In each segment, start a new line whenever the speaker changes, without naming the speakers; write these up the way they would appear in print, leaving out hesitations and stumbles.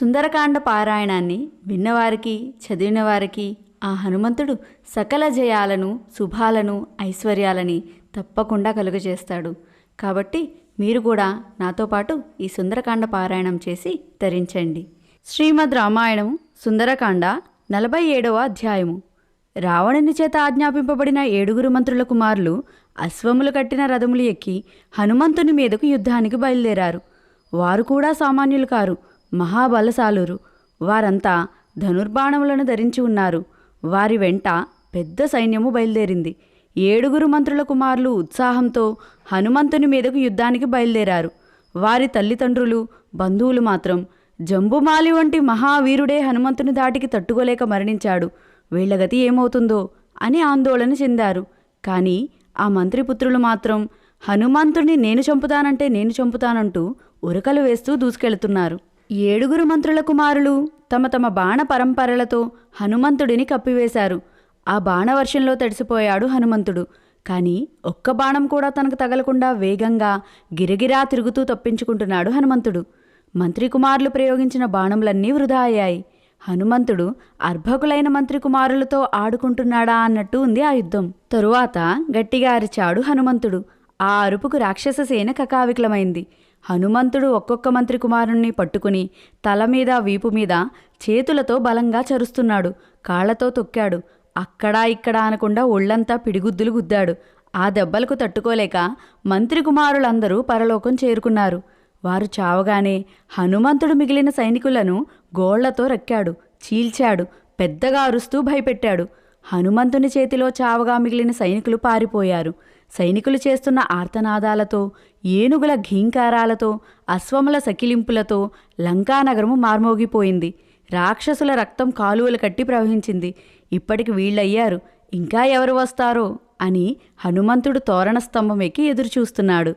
సుందరకాండ పారాయణాన్ని విన్నవారికి చదివినవారికి ఆ హనుమంతుడు సకల జయాలను శుభాలను ఐశ్వర్యాలని తప్పకుండా కలుగజేస్తాడు. కాబట్టి మీరు కూడా నాతో పాటు ఈ సుందరకాండ పారాయణం చేసి ధరించండి. శ్రీమద్ రామాయణం సుందరకాండ 47వ అధ్యాయము. రావణుని చేత ఆజ్ఞాపింపబడిన 7 మంత్రుల కుమారులు అశ్వములు కట్టిన రథములు ఎక్కి హనుమంతుని మీదకు యుద్ధానికి బయలుదేరారు. వారు కూడా సామాన్యులు కారు, మహాబలశాలురు. వారంతా ధనుర్బాణములను ధరించి ఉన్నారు. వారి వెంట పెద్ద సైన్యము బయలుదేరింది. 7 మంత్రుల కుమారులు ఉత్సాహంతో హనుమంతుని మీదకు యుద్ధానికి బయలుదేరారు. వారి తల్లిదండ్రులు బంధువులు మాత్రం జంబుమాలి వంటి మహావీరుడే హనుమంతుని దాటికి తట్టుకోలేక మరణించాడు, వీళ్ల గతి ఏమవుతుందో అని ఆందోళన చెందారు. కానీ ఆ మంత్రిపుత్రులు మాత్రం హనుమంతుడిని నేను చంపుతానంటూ ఉరకలు వేస్తూ దూసుకెళ్తున్నారు. 7 మంత్రుల కుమారులు తమ తమ బాణ పరంపరలతో హనుమంతుడిని కప్పివేశారు. ఆ బాణవర్షంలో తడిసిపోయాడు హనుమంతుడు. కానీ ఒక్క బాణం కూడా తనకు తగలకుండా వేగంగా గిరగిరా తిరుగుతూ తప్పించుకుంటున్నాడు హనుమంతుడు. మంత్రి కుమారులు ప్రయోగించిన బాణములన్నీ వృధా అయ్యాయి. హనుమంతుడు అర్భకులైన మంత్రి కుమారులతో ఆడుకుంటున్నాడా అన్నట్టు ఉంది ఆ యుద్ధం. తరువాత గట్టిగా అరిచాడు హనుమంతుడు. ఆ అరుపుకు రాక్షస సేన కకావికలమైంది. హనుమంతుడు ఒక్కొక్క మంత్రి కుమారుణ్ణి పట్టుకుని తల మీద వీపు మీద చేతులతో బలంగా చరుస్తున్నాడు. కాళ్లతో తొక్కాడు. అక్కడా ఇక్కడా అనకుండా ఒళ్లంతా పిడిగుద్దులు గుద్దాడు. ఆ దెబ్బలకు తట్టుకోలేక మంత్రి కుమారులందరూ పరలోకం చేరుకున్నారు. వారు చావగానే హనుమంతుడు మిగిలిన సైనికులను గోళ్లతో రక్కాడు, చీల్చాడు, పెద్దగా అరుస్తూ భయపెట్టాడు. హనుమంతుని చేతిలో చావగా మిగిలిన సైనికులు పారిపోయారు. సైనికులు చేస్తున్న ఆర్తనాదాలతో, ఏనుగుల ఘీంకారాలతో, అశ్వముల సకిలింపులతో లంకానగరము మార్మోగిపోయింది. రాక్షసుల రక్తం కాలువలు కట్టి ప్రవహించింది. ఇప్పటికి వీళ్ళయ్యారు, ఇంకా ఎవరు వస్తారో అని హనుమంతుడు తోరణ స్తంభం ఎక్కి ఎదురుచూస్తున్నాడు.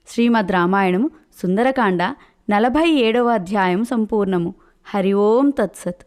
శ్రీమద్ రామాయణము సుందరకాండ 47వ అధ్యాయం సంపూర్ణము. హరి ఓం తత్సత్.